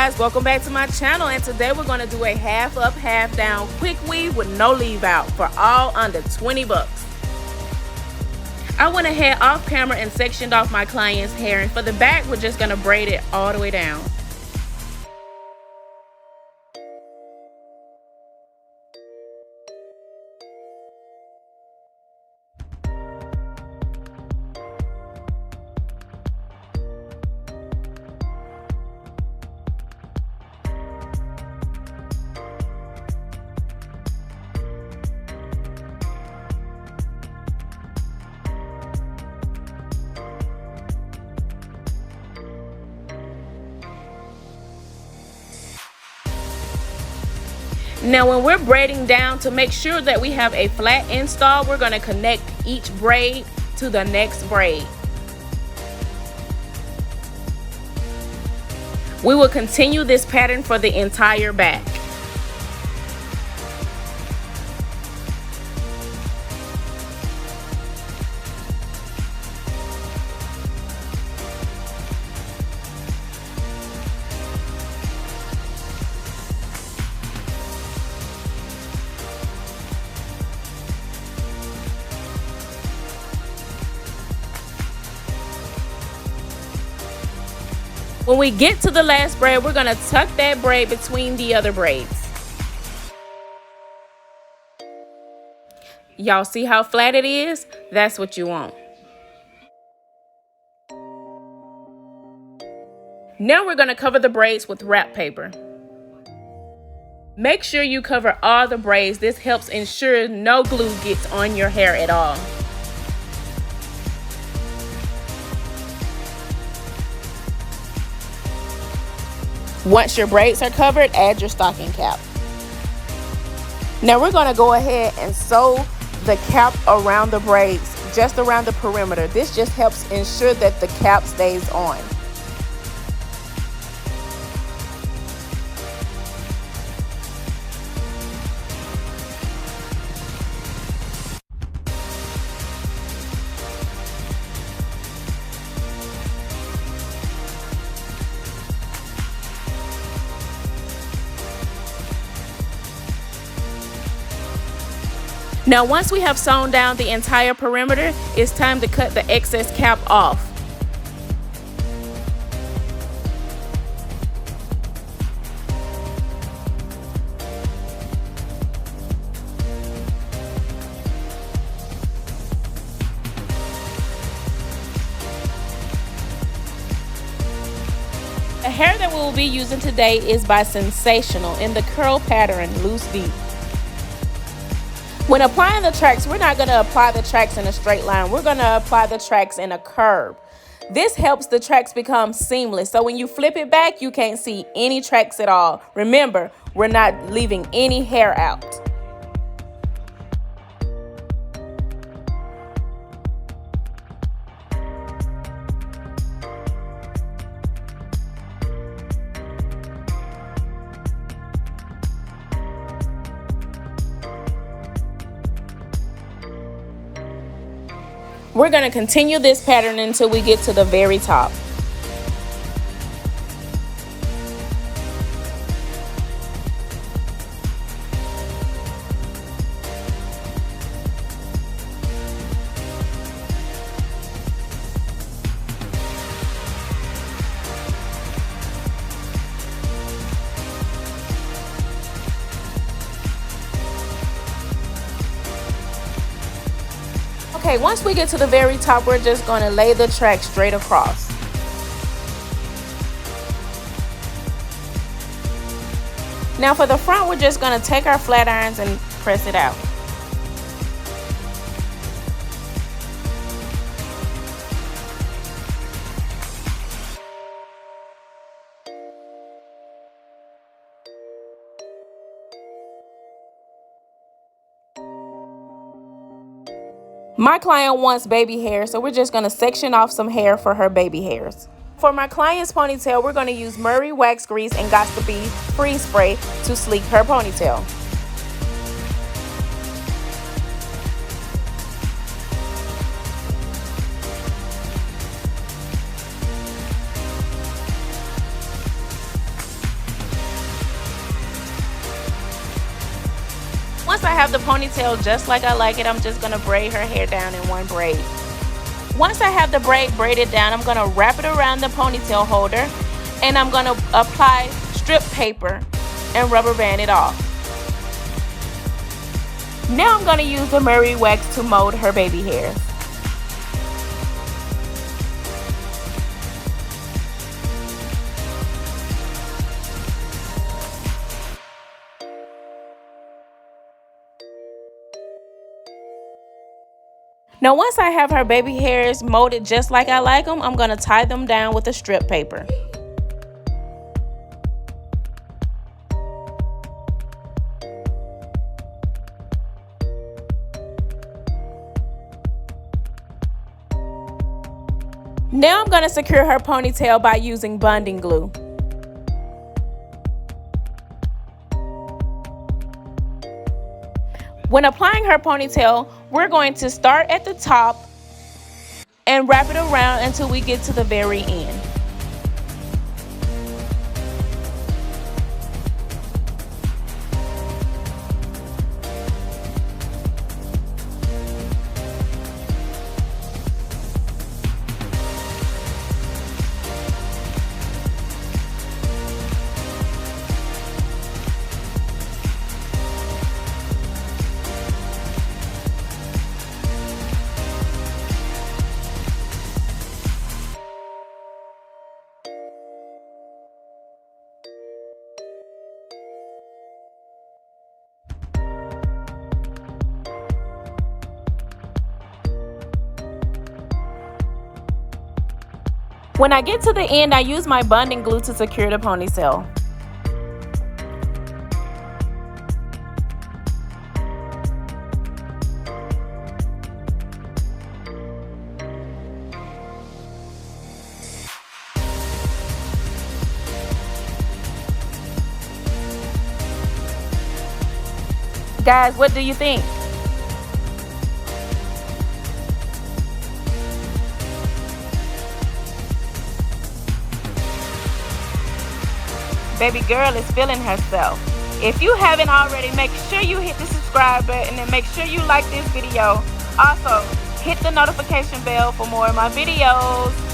guys, welcome back to my channel, and today we're going to do a half up half down quick weave with no leave out for all under 20 bucks. I went ahead off camera and sectioned off my client's hair, and for the back we're just going to braid it all the way down. Now when we're braiding down, to make sure that we have a flat install, we're going to connect each braid to the next braid. We will continue this pattern for the entire back. When we get to the last braid, we're going to tuck that braid between the other braids. Y'all see how flat it is? That's what you want. Now we're going to cover the braids with wrap paper. Make sure you cover all the braids. This helps ensure no glue gets on your hair at all. Once your braids are covered, add your stocking cap. Now we're going to go ahead and sew the cap around the braids, just around the perimeter. This just helps ensure that the cap stays on. Now once we have sewn down the entire perimeter, it's time to cut the excess cap off. The hair that we will be using today is by Sensational in the curl pattern Loose Deep. When applying the tracks, we're not going to apply the tracks in a straight line. We're going to apply the tracks in a curve. This helps the tracks become seamless. So when you flip it back, you can't see any tracks at all. Remember, we're not leaving any hair out. We're going to continue this pattern until we get to the very top. Okay, once we get to the very top, we're just going to lay the track straight across. Now for the front, we're just going to take our flat irons and press it out. My client wants baby hair, so we're just going to section off some hair for her baby hairs. For my client's ponytail, we're going to use Murray Wax Grease and Got to Be Freeze Spray to sleek her ponytail. have the ponytail just like I like it, I'm just going to braid her hair down in one braid. Once I have the braid braided down, I'm going to wrap it around the ponytail holder, and I'm going to apply strip paper and rubber band it off. Now I'm going to use the Murray wax to mold her baby hairs. Now once I have her baby hairs molded just like I like them, I'm going to tie them down with a strip paper. Now I'm going to secure her ponytail by using bonding glue. When applying her ponytail, we're going to start at the top and wrap it around until we get to the very end. When I get to the end, I use my bonding glue to secure the ponytail. Guys, what do you think? Baby girl is feeling herself. If you haven't already, make sure you hit the subscribe button and make sure you like this video. Also, hit the notification bell for more of my videos.